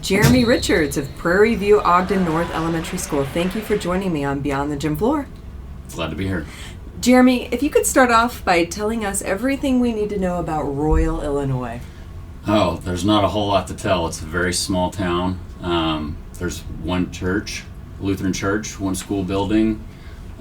Jeremy Richards of Prairie View Ogden North Elementary School. Thank you for joining me on Beyond the Gym Floor. Glad to be here. Jeremy, if you could start off by telling us everything we need to know about Royal, Illinois. Oh, there's not a whole lot to tell. It's a very small town. There's one church, Lutheran church, one school building,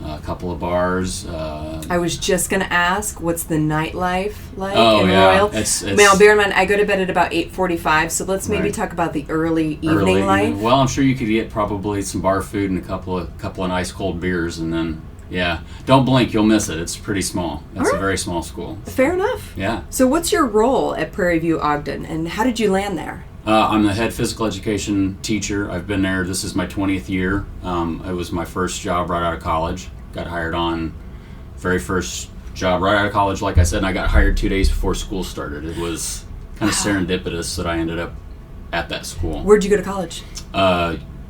a couple of bars. I was just going to ask, what's the nightlife like in yeah. Royal? It's Now, bear in mind, I go to bed at about 8:45, so let's maybe talk about the early evening life. Well, I'm sure you could get probably some bar food and a couple of nice cold beers, and then, yeah. Don't blink, you'll miss it. It's pretty small. It's a very small school. Fair enough. Yeah. So what's your role at Prairie View Ogden, and how did you land there? I'm the head physical education teacher. I've been there. This is my 20th year. It was my first job right out of college. Got hired on very first job right out of college, like I said, and I got hired 2 days before school started. It was kind of serendipitous that I ended up at that school. Where'd you go to college?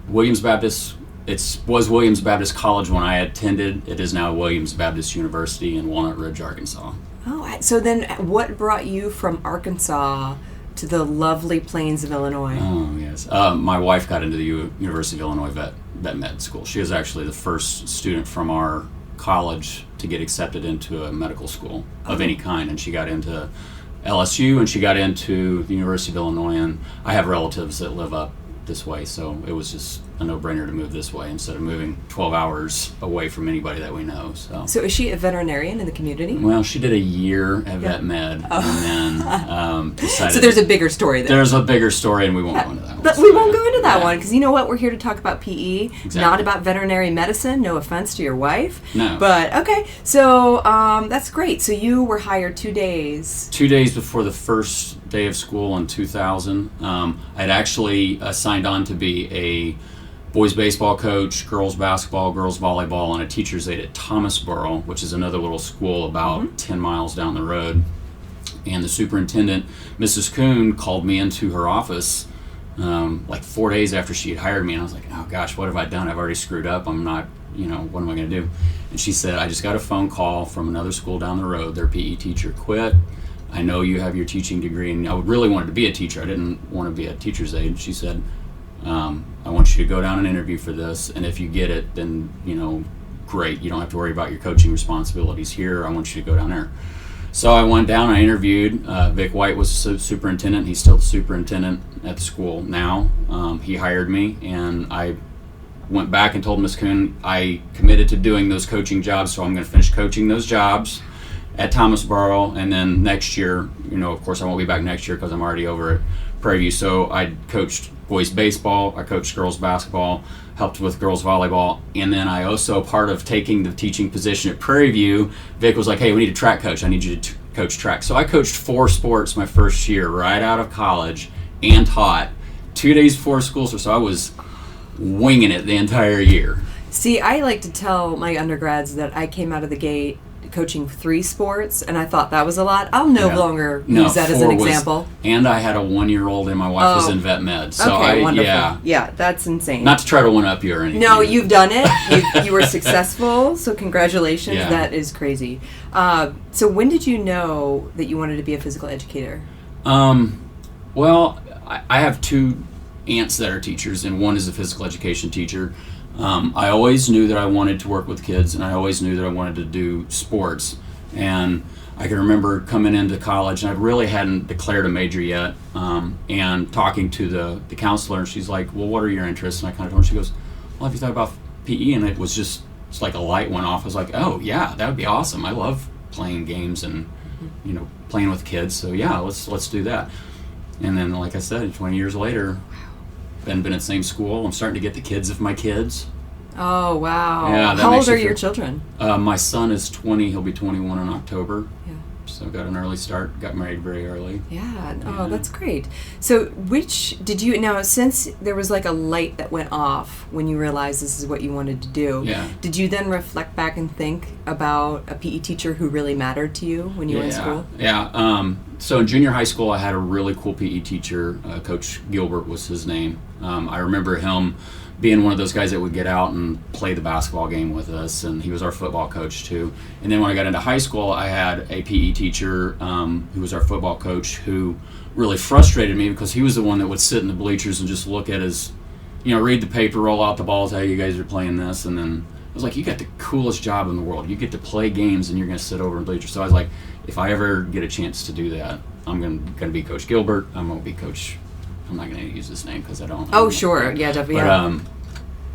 Williams Baptist. It was Williams Baptist College when I attended. It is now Williams Baptist University in Walnut Ridge, Arkansas. Oh, so then what brought you from Arkansas to the lovely plains of Illinois? Oh, yes. My wife got into the University of Illinois Vet Med School. She was actually the first student from our college to get accepted into a medical school of any kind, and she got into LSU and she got into the University of Illinois, and I have relatives that live up this way, so it was just a no-brainer to move this way instead of moving 12 hours away from anybody that we know. So is she a veterinarian in the community? Well, she did a year at Vet Med, and then decided... So there's a bigger story there. There's a bigger story, and we won't go into that one. But we won't go into that one, because you know what? We're here to talk about PE, Exactly. not about veterinary medicine. No offense to your wife. No. But, okay. So that's great. So you were hired 2 days. 2 days before the first day of school in 2000. I'd actually signed on to be a boys baseball coach, girls basketball, girls volleyball, and a teacher's aide at Thomasboro, which is another little school about 10 miles down the road. And the superintendent, Mrs. Kuhn, called me into her office like 4 days after she had hired me, and I was like, oh gosh, what have I done? I've already screwed up. I'm not, what am I going to do? And she said, I just got a phone call from another school down the road. Their PE teacher quit. I know you have your teaching degree, and I really wanted to be a teacher. I didn't want to be a teacher's aide. She said, I want you to go down and interview for this, and if you get it, then, great. You don't have to worry about your coaching responsibilities here. I want you to go down there. So I went down, I interviewed. Vic White was the superintendent. He's still the superintendent at the school now. He hired me, and I went back and told Ms. Kuhn I committed to doing those coaching jobs, so I'm going to finish coaching those jobs at Thomasboro, and then next year, of course I won't be back next year because I'm already over at Prairie View. So I coached boys baseball, I coached girls basketball, helped with girls volleyball, and then I also, part of taking the teaching position at Prairie View, Vic was like, hey, we need a track coach. I need you to coach track. So I coached 4 sports my first year right out of college and taught 2 days before school, so I was winging it the entire year. See, I like to tell my undergrads that I came out of the gate coaching 3 sports, and I thought that was a lot. I'll no longer use that as an example. And I had a 1-year-old, and my wife was in vet med. So okay, wonderful. Yeah, that's insane. Not to try to one-up you or anything. No, you've done it. You were successable, so congratulations. Yeah. That is crazy. So when did you know that you wanted to be a physical educator? Well, I have 2 aunts that are teachers, and one is a physical education teacher. I always knew that I wanted to work with kids, and I always knew that I wanted to do sports. And I can remember coming into college, and I really hadn't declared a major yet, and talking to the counselor, and she's like, well, what are your interests? And I kind of told her, she goes, well, have you thought about PE? And it was just, it's like a light went off. I was like, oh, yeah, that would be awesome. I love playing games and, playing with kids. So, yeah, let's do that. And then, like I said, 20 years later, been at the same school. I'm starting to get the kids of my kids. Oh, wow. Yeah, how old are your children? My son is 20. He'll be 21 in October. Yeah. So got an early start. Got married very early. Yeah. Oh, that's great. So since there was like a light that went off when you realized this is what you wanted to do, did you then reflect back and think about a PE teacher who really mattered to you when you were in school? Yeah. So in junior high school, I had a really cool PE teacher. Coach Gilbert was his name. I remember him being one of those guys that would get out and play the basketball game with us, and he was our football coach too. And then when I got into high school, I had a PE teacher who was our football coach, who really frustrated me because he was the one that would sit in the bleachers and just look at his, read the paper, roll out the balls, hey, you guys are playing this, and then I was like, you got the coolest job in the world. You get to play games and you're going to sit over in bleachers. So I was like, if I ever get a chance to do that, I'm going to be Coach Gilbert. I'm going to be Coach, I'm not going to use his name because I don't. Oh, sure. Yeah, definitely.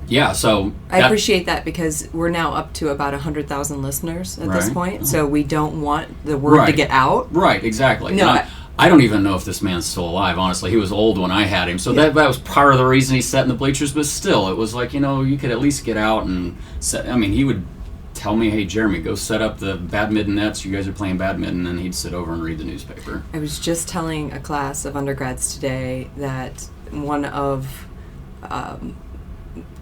But, so I appreciate that because we're now up to about 100,000 listeners at this point, so we don't want the word to get out. Right, exactly. No, I don't even know if this man's still alive, honestly. He was old when I had him, so that was part of the reason he sat in the bleachers, but still, it was like, you could at least get out and set. I mean, he would tell me, hey, Jeremy, go set up the badminton nets, you guys are playing badminton, and he'd sit over and read the newspaper. I was just telling a class of undergrads today that one of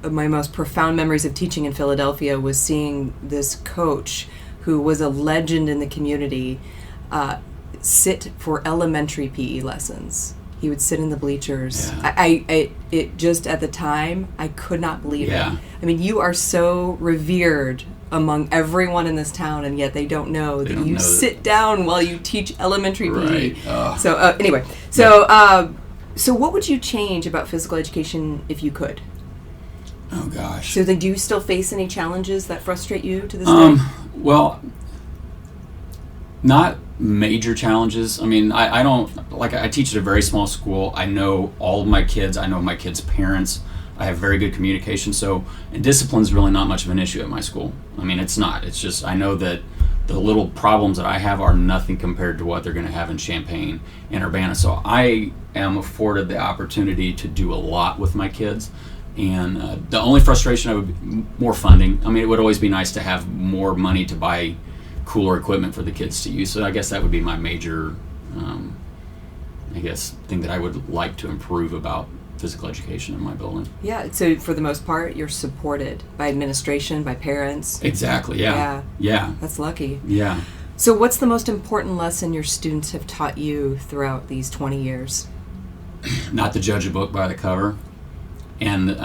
my most profound memories of teaching in Philadelphia was seeing this coach who was a legend in the community sit for elementary PE lessons. He would sit in the bleachers. Yeah. It just at the time, I could not believe it. I mean, you are so revered among everyone in this town, and yet they don't know that you sit down while you teach elementary PE. So anyway, so what would you change about physical education if you could? Oh gosh. So then, do you still face any challenges that frustrate you to this day? Well, not major challenges. I mean, I don't, I teach at a very small school. I know all of my kids. I know my kids' parents. I have very good communication. And discipline's really not much of an issue at my school. I mean, it's not. It's just, I know that the little problems that I have are nothing compared to what they're going to have in Champaign and Urbana. So I am afforded the opportunity to do a lot with my kids. And the only frustration would be more funding. I mean, it would always be nice to have more money to buy cooler equipment for the kids to use. So I guess that would be my major, thing that I would like to improve about physical education in my building. Yeah, so for the most part, you're supported by administration, by parents. Exactly, yeah. That's lucky. Yeah. So what's the most important lesson your students have taught you throughout these 20 years? Not to judge a book by the cover. And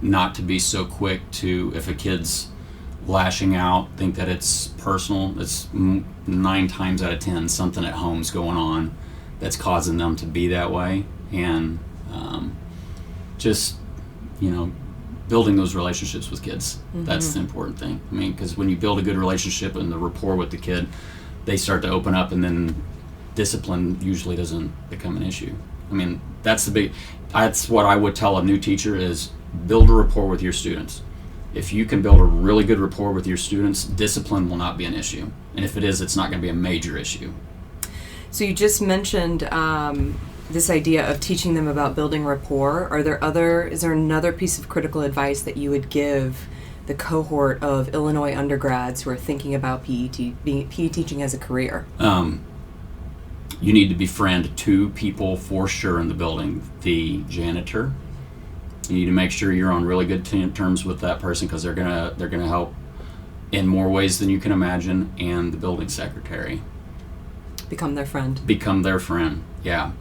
not to be so quick to, if a kid's lashing out, think that it's personal. It's 9 times out of 10 something at home's going on that's causing them to be that way. And just, building those relationships with kids. Mm-hmm. That's the important thing. I mean, because when you build a good relationship and the rapport with the kid, they start to open up, and then discipline usually doesn't become an issue. I mean, that's what I would tell a new teacher is build a rapport with your students. If you can build a really good rapport with your students, discipline will not be an issue. And if it is, it's not going to be a major issue. So you just mentioned this idea of teaching them about building rapport. Is there another piece of critical advice that you would give the cohort of Illinois undergrads who are thinking about PE teaching as a career? You need to befriend 2 people for sure in the building. The janitor. You need to make sure you're on really good terms with that person because they're gonna help in more ways than you can imagine. And the building secretary. Become their friend. Yeah.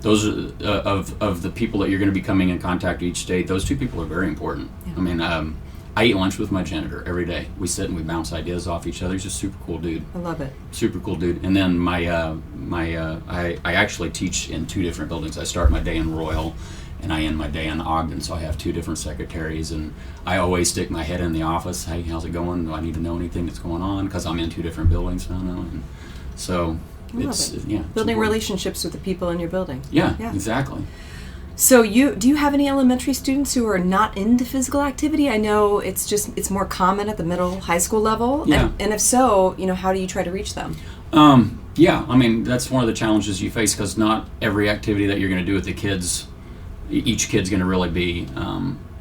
Those are of the people that you're going to be coming in contact each day. Those 2 people are very important. Yeah. I mean, I eat lunch with my janitor every day. We sit and we bounce ideas off each other. He's a super cool dude. I love it. Super cool dude. And then I actually teach in 2 different buildings. I start my day in Royal, and I end my day in Ogden. So I have 2 different secretaries, and I always stick my head in the office. Hey, how's it going? Do I need to know anything that's going on? Because I'm in 2 different buildings. I don't know. And so building relationships with the people in your building. Yeah, exactly. So do you have any elementary students who are not into physical activity? I know it's more common at the middle, high school level. Yeah. And if so, how do you try to reach them? Yeah, I mean, that's one of the challenges you face because not every activity that you're going to do with the kids, each kid's going to really be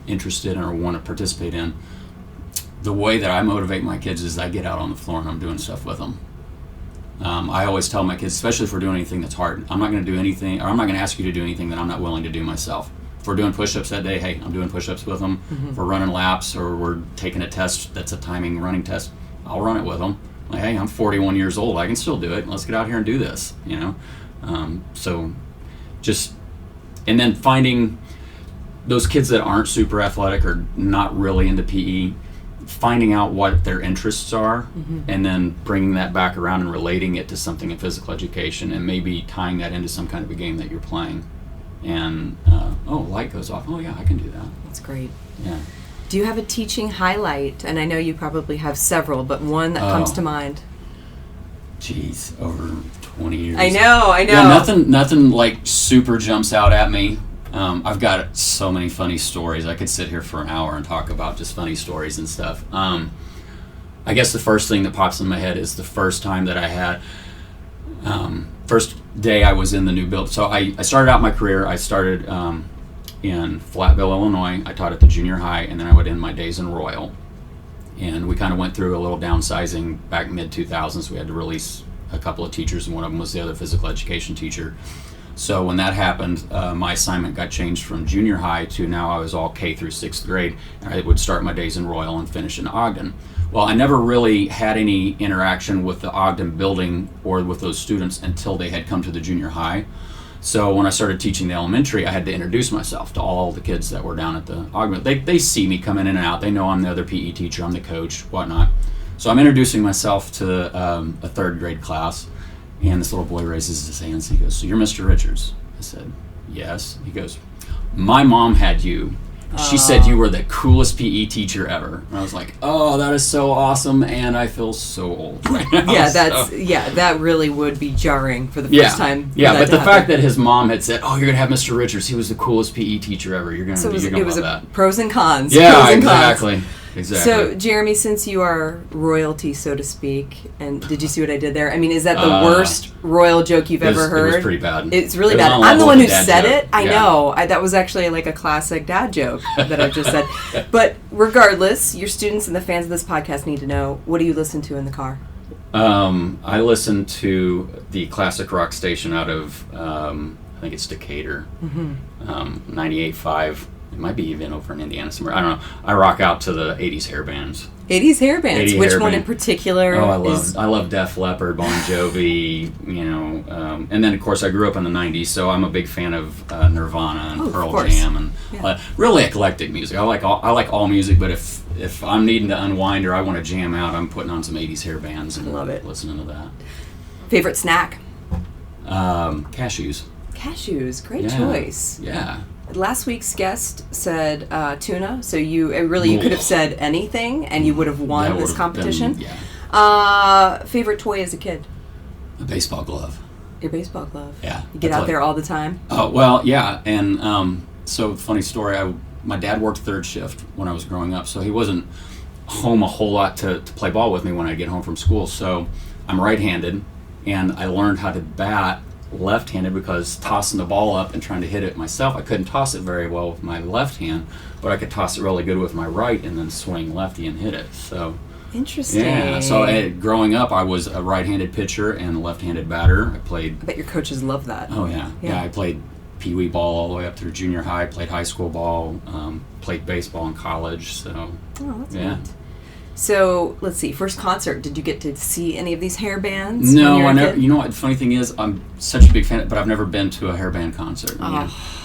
interested in or want to participate in. The way that I motivate my kids is I get out on the floor and I'm doing stuff with them. I always tell my kids, especially if we're doing anything that's hard, I'm not going to do anything, or I'm not going to ask you to do anything that I'm not willing to do myself. If we're doing push-ups that day, hey, I'm doing push-ups with them. Mm-hmm. If we're running laps or we're taking a test that's a timing running test, I'll run it with them. Like, hey, I'm 41 years old. I can still do it. Let's get out here and do this, So just, and then finding those kids that aren't super athletic or not really into PE, finding out what their interests are, and then bringing that back around and relating it to something in physical education, and maybe tying that into some kind of a game that you're playing. And light goes off. Oh yeah, I can do that. That's great. Yeah. Do you have a teaching highlight? And I know you probably have several, but one that comes to mind. Geez, over 20 years. I know. Yeah, nothing like super jumps out at me. I've got so many funny stories. I could sit here for an hour and talk about just funny stories and stuff. I guess the first thing that pops in my head is the first time that I had, first day I was in the new build. So I started out my career, I started in Flatville, Illinois. I taught at the junior high, and then I would end my days in Royal. And we kind of went through a little downsizing back mid-2000s. We had to release a couple of teachers, and one of them was the other physical education teacher. So when that happened, my assignment got changed from junior high to now I was all K through 6th grade. And I would start my days in Royal and finish in Ogden. Well, I never really had any interaction with the Ogden building or with those students until they had come to the junior high. So when I started teaching the elementary, I had to introduce myself to all the kids that were down at the Ogden. They see me come in and out. They know I'm the other PE teacher, I'm the coach, whatnot. So I'm introducing myself to a 3rd grade class. And this little boy raises his hands and he goes, "So you're Mr. Richards?" I said, "Yes." He goes, "My mom had you. She said you were the coolest PE teacher ever." And I was like, "Oh, that is so awesome," and I feel so old right now. Yeah, that really would be jarring for the first time. Yeah, but the fact that his mom had said, "Oh, you're gonna have Mr. Richards. He was the coolest PE teacher ever. You're gonna love that." Pros and cons. Yeah, pros and exactly. Cons. Exactly. So, Jeremy, since you are royalty, so to speak, and did you see what I did there? I mean, is that the worst royal joke you've ever heard? It was pretty bad. It's really bad. I'm the one who said it. I know. That was actually like a classic dad joke that I've just said. But regardless, your students and the fans of this podcast need to know, what do you listen to in the car? I listen to the classic rock station out of, I think it's Decatur, 98.5. It might be even over in Indiana somewhere. I don't know. I rock out to the 80s hair bands. 80s hair bands. Which one in particular? Oh, I love Def Leppard, Bon Jovi, and then of course I grew up in the 90s, so I'm a big fan of Nirvana and Pearl Jam and really eclectic music. I like all music, but if I'm needing to unwind or I want to jam out, I'm putting on some 80s hair bands and listening to that. Favorite snack? Cashews. Cashews, great choice. Yeah. Last week's guest said tuna, so you could have said anything and you would have won this competition. Favorite toy as a kid? A baseball glove. Your baseball glove? Yeah. You get out there all the time? Oh, well, yeah. And so, funny story, my dad worked 3rd shift when I was growing up, so he wasn't home a whole lot to play ball with me when I get home from school. So I'm right-handed, and I learned how to bat left-handed because tossing the ball up and trying to hit it myself, I couldn't toss it very well with my left hand, but I could toss it really good with my right and then swing lefty and hit it. So interesting. Yeah. So growing up, I was a right-handed pitcher and a left-handed batter. I bet your coaches love that. Oh yeah. I played pee-wee ball all the way up through junior high. Played high school ball. Played baseball in college. So that's neat. So, let's see, first concert, did you get to see any of these hair bands? No, I never. You know what, the funny thing is, I'm such a big fan, but I've never been to a hair band concert.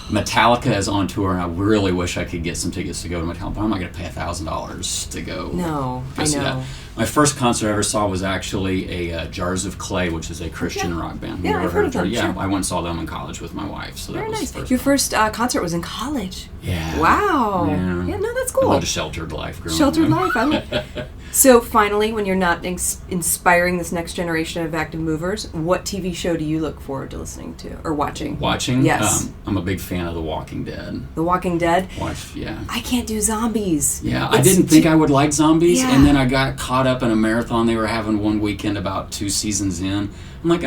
Metallica is on tour, and I really wish I could get some tickets to go to Metallica, but I'm not going to pay $1,000 to go. No, I know. That. My first concert I ever saw was actually a Jars of Clay, which is a Christian rock band. Yeah, I've heard of them. Yeah, sure. I went and saw them in college with my wife. So Very that was nice. the first Your one. first concert was in college. Yeah. Wow. Yeah, no, that's cool. I lived a sheltered life growing Sheltered up. life, I love it. So finally, when you're not inspiring this next generation of active movers, what TV show do you look forward to listening to or watching? Watching? Yes. I'm a big fan of The Walking Dead. The Walking Dead? Yeah. I can't do zombies. Yeah, I didn't think I would like zombies, and then I got caught up in a marathon they were having one weekend about 2 seasons in. I'm like,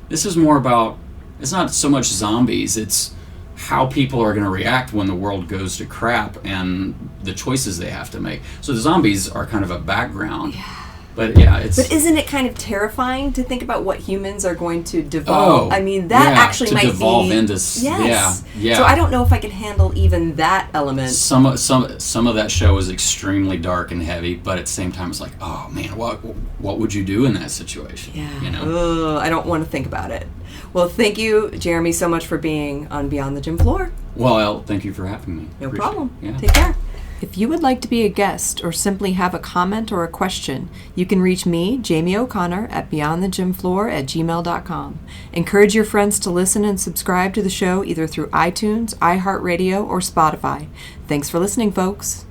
this is more about, it's not so much zombies, it's how people are going to react when the world goes to crap and the choices they have to make. So the zombies are kind of a background. Yeah. But But isn't it kind of terrifying to think about what humans are going to devolve? I mean, that actually might devolve into. Yes. Yeah. So I don't know if I can handle even that element. Some of that show is extremely dark and heavy, but at the same time, it's like, oh man, what would you do in that situation? Yeah. You know. I don't want to think about it. Well, thank you, Jeremy, so much for being on Beyond the Gym Floor. Well, thank you for having me. No Appreciate problem. it. Yeah. Take care. If you would like to be a guest or simply have a comment or a question, you can reach me, Jamie O'Connor, at beyondthegymfloor@gmail.com. Encourage your friends to listen and subscribe to the show either through iTunes, iHeartRadio, or Spotify. Thanks for listening, folks.